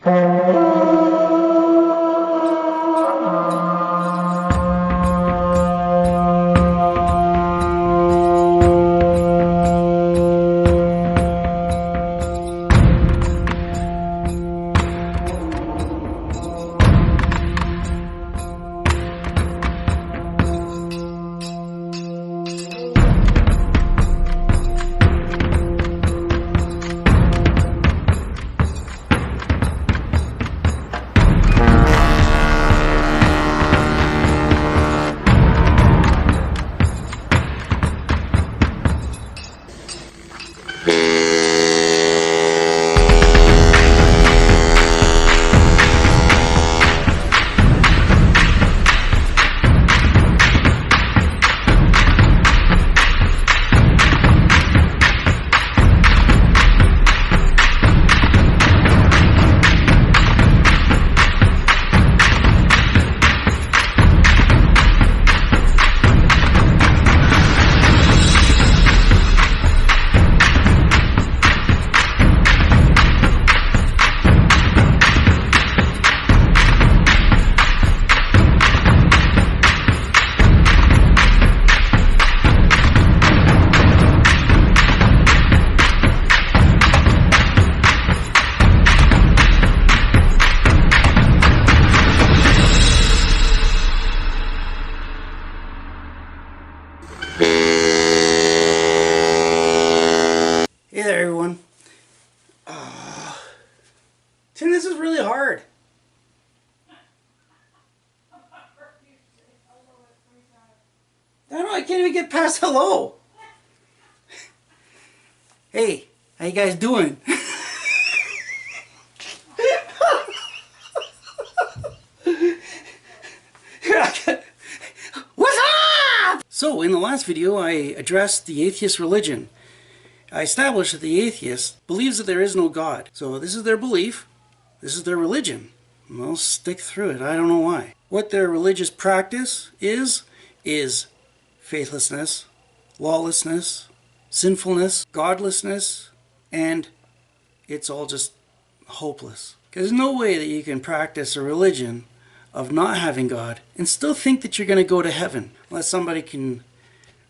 Hey there, everyone. Tim, this is really hard. I don't know, I can't even get past hello. Hey, how you guys doing? What's up? So, in the last video, I addressed the atheist religion. I established that the atheist believes that there is no God. So this is their belief. This is their religion. And they'll stick through it. I don't know why. What their religious practice is faithlessness, lawlessness, sinfulness, godlessness, and it's all just hopeless. There's no way that you can practice a religion of not having God and still think that you're going to go to heaven, unless somebody can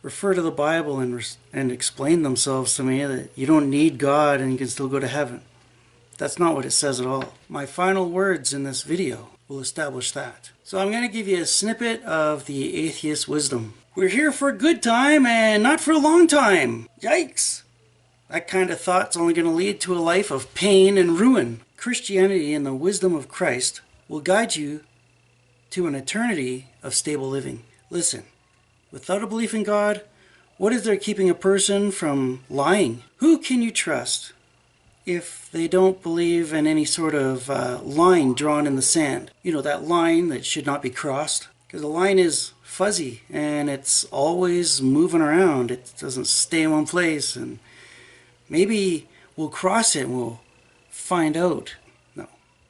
refer to the Bible and explain themselves to me that you don't need God and you can still go to heaven. That's not what it says at all. My final words in this video will establish that. So I'm going to give you a snippet of the atheist wisdom. We're here for a good time and not for a long time. Yikes! That kind of thought's only going to lead to a life of pain and ruin. Christianity and the wisdom of Christ will guide you to an eternity of stable living. Listen. Without a belief in God, what is there keeping a person from lying? Who can you trust if they don't believe in any sort of line drawn in the sand? You know, that line that should not be crossed. Because the line is fuzzy and it's always moving around. It doesn't stay in one place. And maybe we'll cross it and we'll find out. No.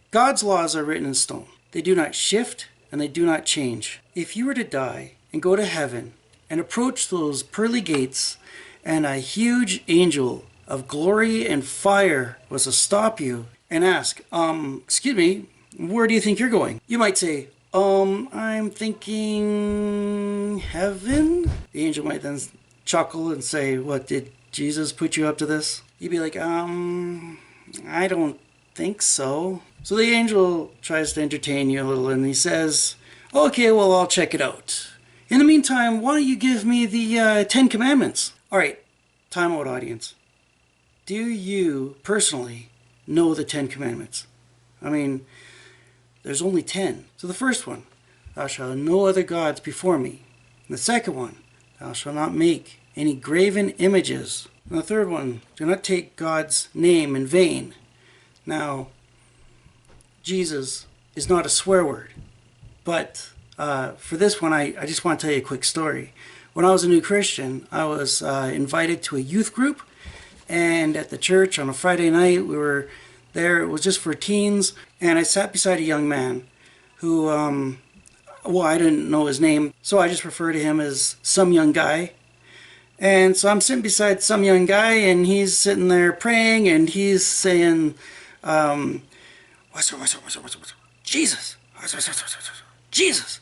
God's laws are written in stone. They do not shift and they do not change. If you were to die and go to heaven and approach those pearly gates and a huge angel of glory and fire was to stop you and ask, excuse me, where do you think you're going? You might say, I'm thinking heaven. The angel might then chuckle and say, what, did Jesus put you up to this? You'd be like, I don't think so. So the angel tries to entertain you a little and he says, okay, well, I'll check it out. In the meantime, why don't you give me the 10 Commandments? All right, time out, audience. Do you personally know the 10 Commandments? I mean, there's only 10. So the first one, thou shalt have no other gods before me. And the second one, thou shalt not make any graven images. And the third one, do not take God's name in vain. Now, Jesus is not a swear word, but for this one, I just want to tell you a quick story. When I was a new Christian, I was invited to a youth group, and at the church on a Friday night, we were there. It was just for teens, and I sat beside a young man who, well, I didn't know his name, so I just refer to him as some young guy. And so I'm sitting beside some young guy, and he's sitting there praying, and he's saying, Jesus, Jesus.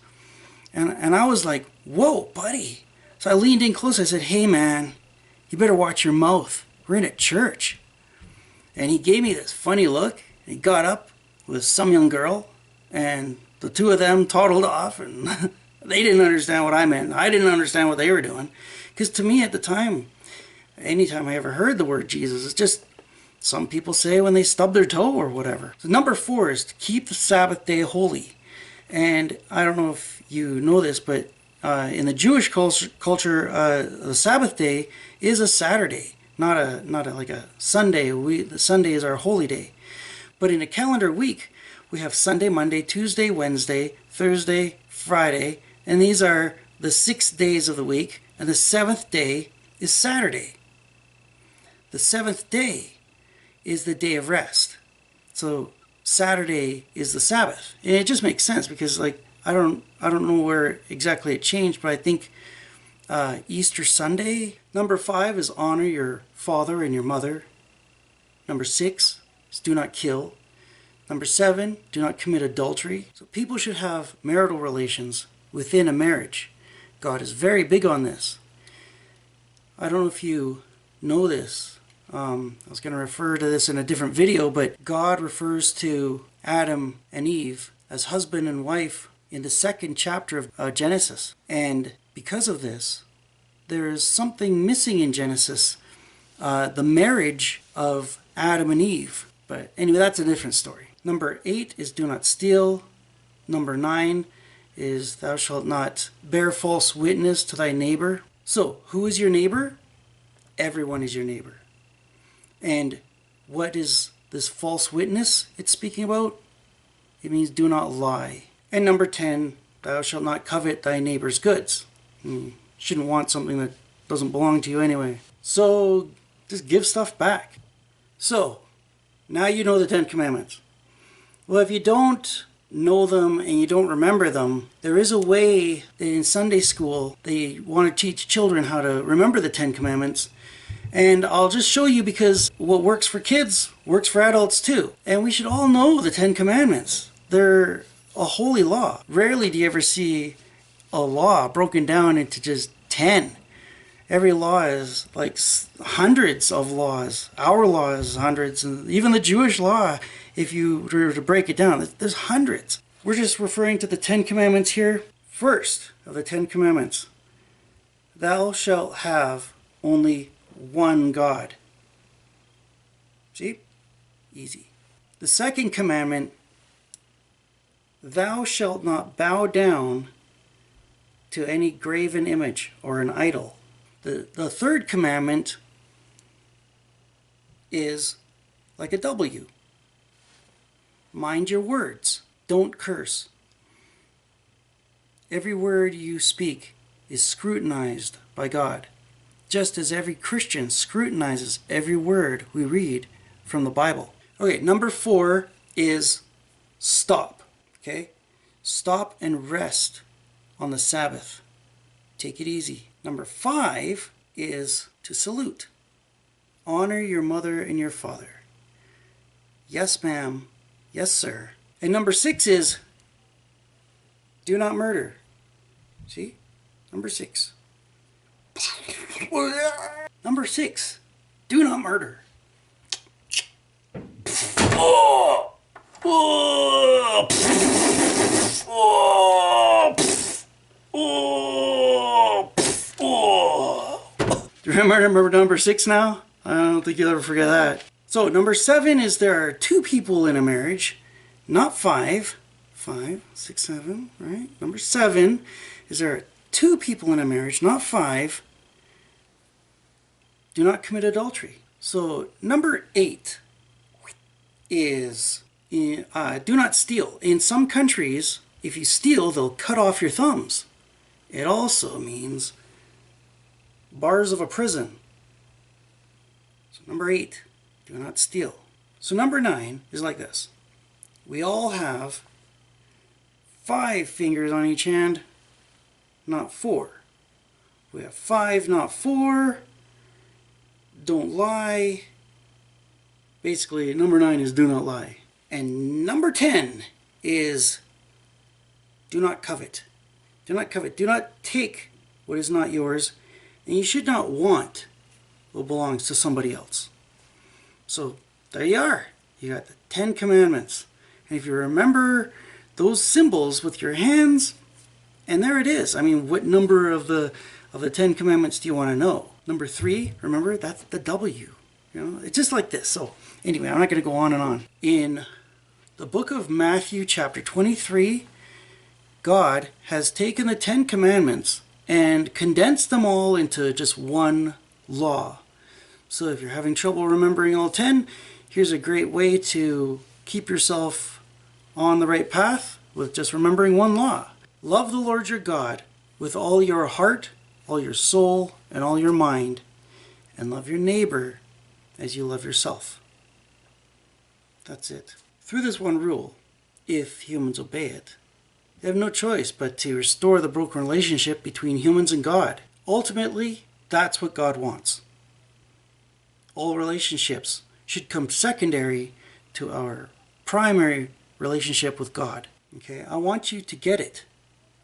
And I was like, whoa, buddy. So I leaned in close. I said, hey, man, you better watch your mouth. We're in a church. And he gave me this funny look. He got up with some young girl, and the two of them toddled off, and they didn't understand what I meant. I didn't understand what they were doing. Because to me at the time, anytime I ever heard the word Jesus, it's just some people say when they stub their toe or whatever. So number 4 is to keep the Sabbath day holy. And I don't know if you know this, but in the Jewish culture, the Sabbath day is a Saturday, not a like a Sunday. The Sunday is our holy day. But in a calendar week, we have Sunday, Monday, Tuesday, Wednesday, Thursday, Friday, and these are the 6 days of the week, and the 7th day is Saturday. The 7th day is the day of rest. So Saturday is the Sabbath. And it just makes sense because, like, I don't know where exactly it changed, but I think Easter Sunday. Number 5 is honor your father and your mother. Number 6 is do not kill. Number 7, do not commit adultery. So people should have marital relations within a marriage. God is very big on this. I don't know if you know this. I was going to refer to this in a different video, but God refers to Adam and Eve as husband and wife in the 2nd chapter of Genesis. And because of this, there is something missing in Genesis, the marriage of Adam and Eve. But anyway, that's a different story. Number 8 is do not steal. Number 9 is thou shalt not bear false witness to thy neighbor. So, who is your neighbor? Everyone is your neighbor. And what is this false witness it's speaking about? It means do not lie. And number 10, thou shalt not covet thy neighbor's goods. You shouldn't want something that doesn't belong to you anyway. So, just give stuff back. So, now you know the 10 Commandments. Well, if you don't know them and you don't remember them, there is a way that in Sunday school they want to teach children how to remember the 10 Commandments. And I'll just show you because what works for kids works for adults too. And we should all know the 10 Commandments. They're a holy law. Rarely do you ever see a law broken down into just 10. Every law is like hundreds of laws. Our law is hundreds, and even the Jewish law, if you were to break it down, there's hundreds. We're just referring to the 10 Commandments here. First of the 10 Commandments, thou shalt have only one God. See? Easy. The second commandment, thou shalt not bow down to any graven image or an idol. The third commandment is like a W. Mind your words. Don't curse. Every word you speak is scrutinized by God, just as every Christian scrutinizes every word we read from the Bible. Okay, number 4 is stop. Okay? Stop and rest on the Sabbath. Take it easy. Number 5 is to salute. Honor your mother and your father. Yes, ma'am. Yes, sir. And number 6 is do not murder. See? Number 6. Number 6. Do not murder. Oh! Oh! Oh! Oh! Oh! Do you remember number 6 now? I don't think you'll ever forget that. So number 7 is there are 2 people in a marriage, not 5. 5, 6, 7, right? Number 7 is there are 2 people in a marriage, not 5. Do not commit adultery. So number 8 is do not steal. In some countries, if you steal, they'll cut off your thumbs. It also means bars of a prison. So number 8, do not steal. So number 9 is like this. We all have 5 fingers on each hand, not 4. We have 5, not 4. Don't lie. Basically, number 9 is do not lie. And number 10 is do not covet. Do not covet. Do not take what is not yours, and you should not want what belongs to somebody else. So there you are. You got the 10 commandments. And if you remember those symbols with your hands, and there it is. I mean, what number of the 10 commandments do you want to know? Number 3, remember, that's the W. You know, it's just like this. So anyway, I'm not going to go on and on. In the book of Matthew chapter 23, God has taken the 10 commandments and condensed them all into just one law. So if you're having trouble remembering all 10, here's a great way to keep yourself on the right path with just remembering one law. Love the Lord your God with all your heart, all your soul, and all your mind, and love your neighbor as you love yourself. That's it. Through this one rule, if humans obey it, they have no choice but to restore the broken relationship between humans and God. Ultimately, that's what God wants. All relationships should come secondary to our primary relationship with God. Okay, I want you to get it.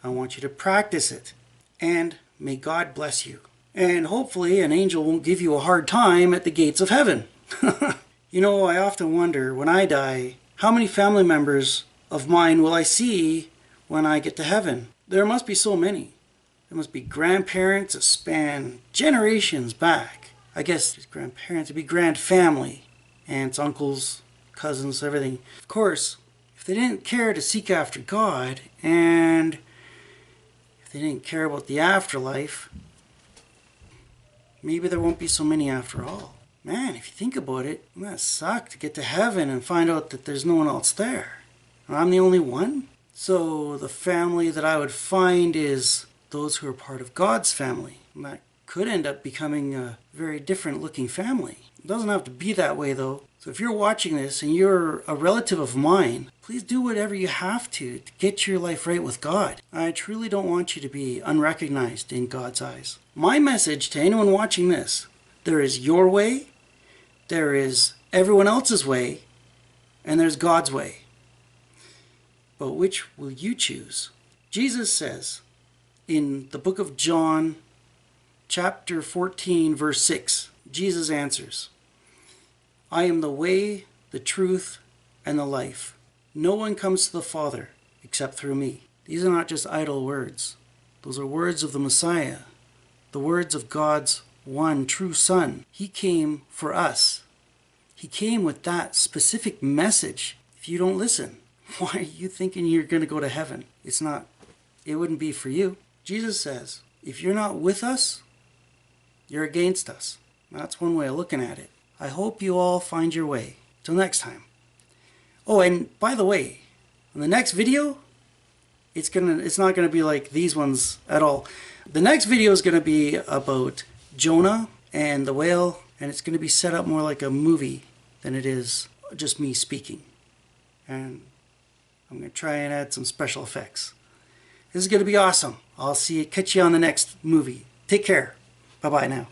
I want you to practice it. And may God bless you. And hopefully an angel won't give you a hard time at the gates of heaven. You know, I often wonder, when I die, how many family members of mine will I see when I get to heaven? There must be so many. There must be grandparents that span generations back. I guess grandparents would be grand family. Aunts, uncles, cousins, everything. Of course, if they didn't care to seek after God, and if they didn't care about the afterlife, maybe there won't be so many after all. Man, if you think about it, it must suck to get to heaven and find out that there's no one else there. I'm the only one. So the family that I would find is those who are part of God's family. And that could end up becoming a very different looking family. It doesn't have to be that way though. So if you're watching this and you're a relative of mine, please do whatever you have to get your life right with God. I truly don't want you to be unrecognized in God's eyes. My message to anyone watching this, there is your way, there is everyone else's way, and there's God's way. But which will you choose? Jesus says in the book of John, chapter 14, verse 6, Jesus answers, I am the way, the truth, and the life. No one comes to the Father except through me. These are not just idle words. Those are words of the Messiah, the words of God's one true Son. He came for us. He came with that specific message. If you don't listen, why are you thinking you're going to go to heaven? It's not. It wouldn't be for you. Jesus says, if you're not with us, you're against us. That's one way of looking at it. I hope you all find your way. Till next time. Oh, and by the way, in the next video, it's not gonna be like these ones at all. The next video is gonna be about Jonah and the whale, and it's gonna be set up more like a movie than it is just me speaking. And I'm gonna try and add some special effects. This is gonna be awesome. I'll catch you on the next movie. Take care. Bye-bye now.